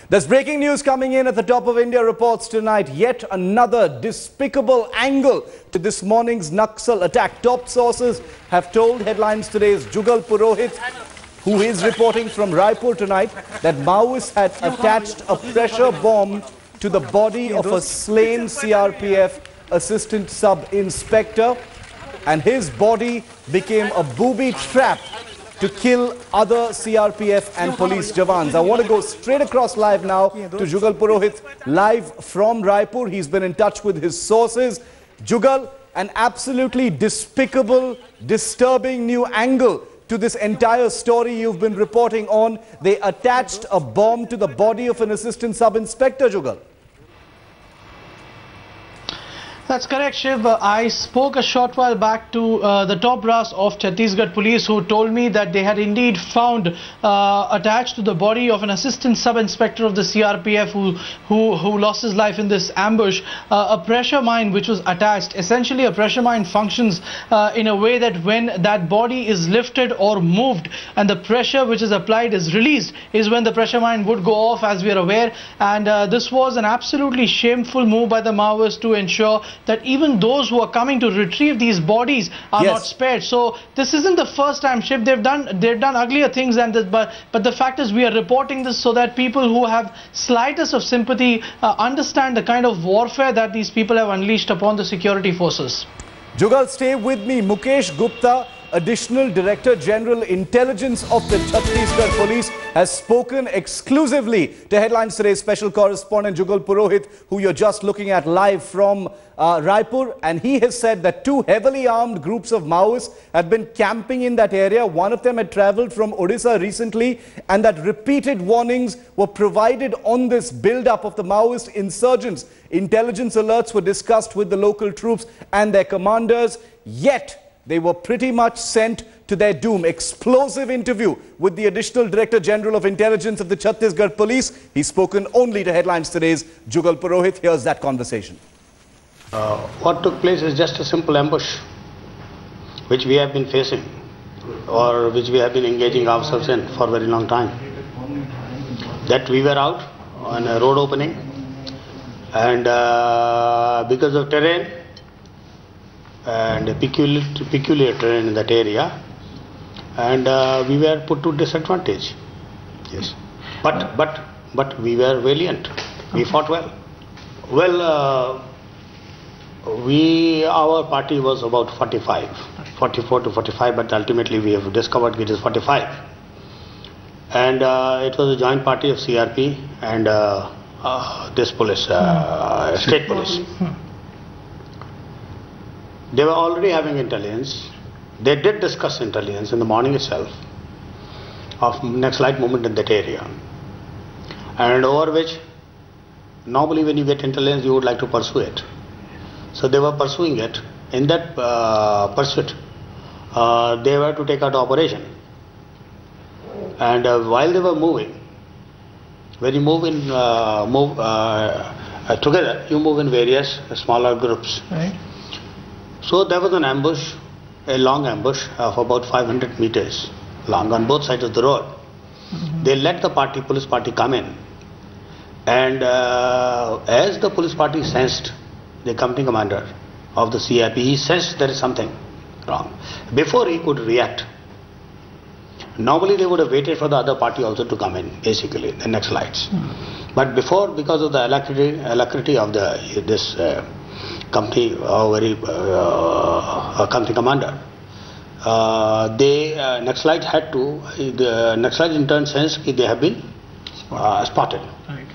There's breaking news coming in at the top of India reports tonight. Yet another despicable angle to this morning's Naxal attack. Top sources have told Headlines Today's Jugal Purohit, who is reporting from Raipur tonight, that Maoists had attached a pressure bomb to the body of a slain CRPF assistant sub-inspector, and his body became a booby trap to kill other CRPF and police jawans. I want to go straight across live now to Jugal Purohit, live from Raipur. He's been in touch with his sources. Jugal, an absolutely despicable, disturbing new angle to this entire story you've been reporting on. They attached a bomb to the body of an assistant sub-inspector, Jugal. That's correct, Shiv. I spoke a short while back to the top brass of Chhattisgarh Police, who told me that they had indeed found attached to the body of an assistant sub-inspector of the CRPF who lost his life in this ambush a pressure mine which was attached. Essentially, a pressure mine functions in a way that when that body is lifted or moved and the pressure which is applied is released, is when the pressure mine would go off, as we are aware. And this was an absolutely shameful move by the Maoists to ensure that even those who are coming to retrieve these bodies are not spared. So this isn't the first time, Shiv. They've done uglier things than this, but the fact is we are reporting this so that people who have slightest of sympathy understand the kind of warfare that these people have unleashed upon the security forces. Jugal, stay with me. Mukesh Gupta, Additional Director General Intelligence of the Chhattisgarh Police, has spoken exclusively to Headlines Today's special correspondent Jugal Purohit, who you're just looking at live from Raipur, and he has said that two heavily armed groups of Maoists had been camping in that area. One of them had travelled from Odisha recently, and that repeated warnings were provided on this build-up of the Maoist insurgents. Intelligence alerts were discussed with the local troops and their commanders, yet they were pretty much sent to their doom. Explosive interview with the Additional Director General of Intelligence of the Chhattisgarh Police. He's spoken only to Headlines Today's Jugal Purohit. Here's that conversation. What took place is just a simple ambush, which we have been facing, or which we have been engaging ourselves in for a very long time. That we were out on a road opening, and because of terrain, and a peculiar terrain in that area, and we were put to disadvantage. Yes, but we were valiant. We fought well. Well, our party was about 44 to 45, but ultimately we have discovered it is 45. And it was a joint party of CRP and this police, state police. They were already having intelligence. They did discuss intelligence in the morning itself of Naxalite movement in that area, and over which normally when you get intelligence you would like to pursue it. So they were pursuing it. In that pursuit, they were to take out operation. And while they were moving, when you move together, you move in various smaller groups. Right. So there was an ambush, a long ambush of about 500 meters long on both sides of the road. They let the police party come in. And as the police party sensed, the company commander of the CRP, he sensed there is something wrong. Before he could react, normally they would have waited for the other party also to come in, basically, the Naxalites. But before, because of the alacrity of this company, company commander, Naxalites had to, the Naxalites in turn sensed that they have been spotted. Right.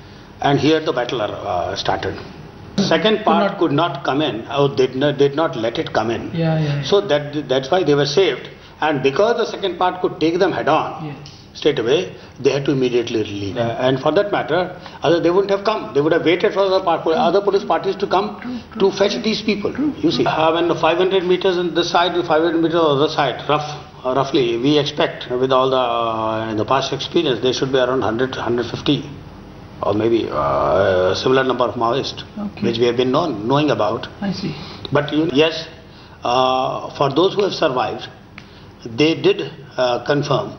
And here the battle started. Second part could not come in, or did not let it come in. So that's why they were saved. And because the second part could take them head on, straight away, they had to immediately leave. And for that matter, they wouldn't have come. They would have waited for other police parties to come to fetch these people. You see, when 500 meters on this side, 500 meters on the other side, roughly, we expect with all the in the past experience, there should be around 100, 150. Or maybe a similar number of Maoists, which we have been knowing about. I see. But yes, for those who have survived, they did confirm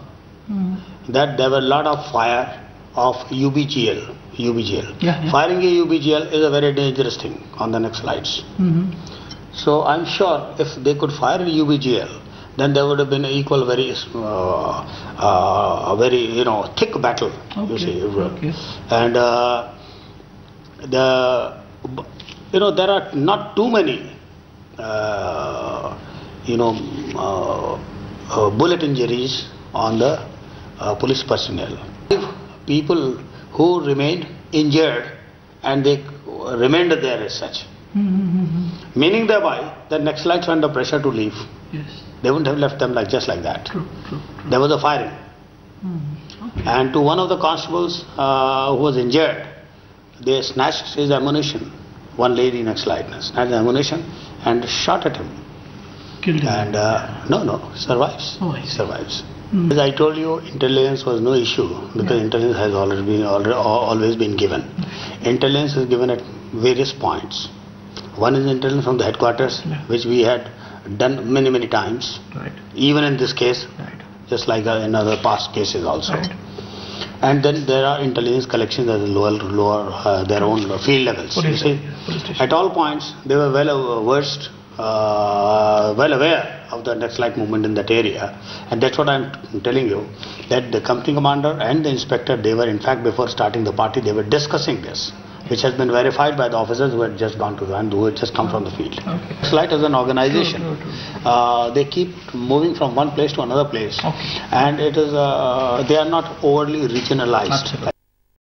that there were a lot of fire of UBGL. Firing a UBGL is a very dangerous thing on the Naxalites. So I'm sure if they could fire a UBGL, then there would have been an equal, very thick battle. You see, and there are not too many bullet injuries on the police personnel. People who remained injured and they remained there as such. Meaning thereby the Naxalites were under pressure to leave. They wouldn't have left them just like that. There was a firing. And to one of the constables who was injured, they snatched his ammunition. One lady Naxalite snatched the ammunition and shot at him. Killed him? And survives. Oh, I see. Survives. As I told you, intelligence was no issue because intelligence has always been given. Intelligence is given at various points. One is intelligence from the headquarters, which we had done many times, even in this case, just like in other past cases also. And then there are intelligence collections at the lower their own field levels. You see, at all points they were well versed, well aware of the Naxalite movement in that area, and that's what I'm telling you, that the company commander and the inspector, they were in fact, before starting the party, they were discussing this, which has been verified by the officers who had just gone to the and who had just come from the field. Naxalite as an organization, they keep moving from one place to another place, and it is they are not overly regionalized.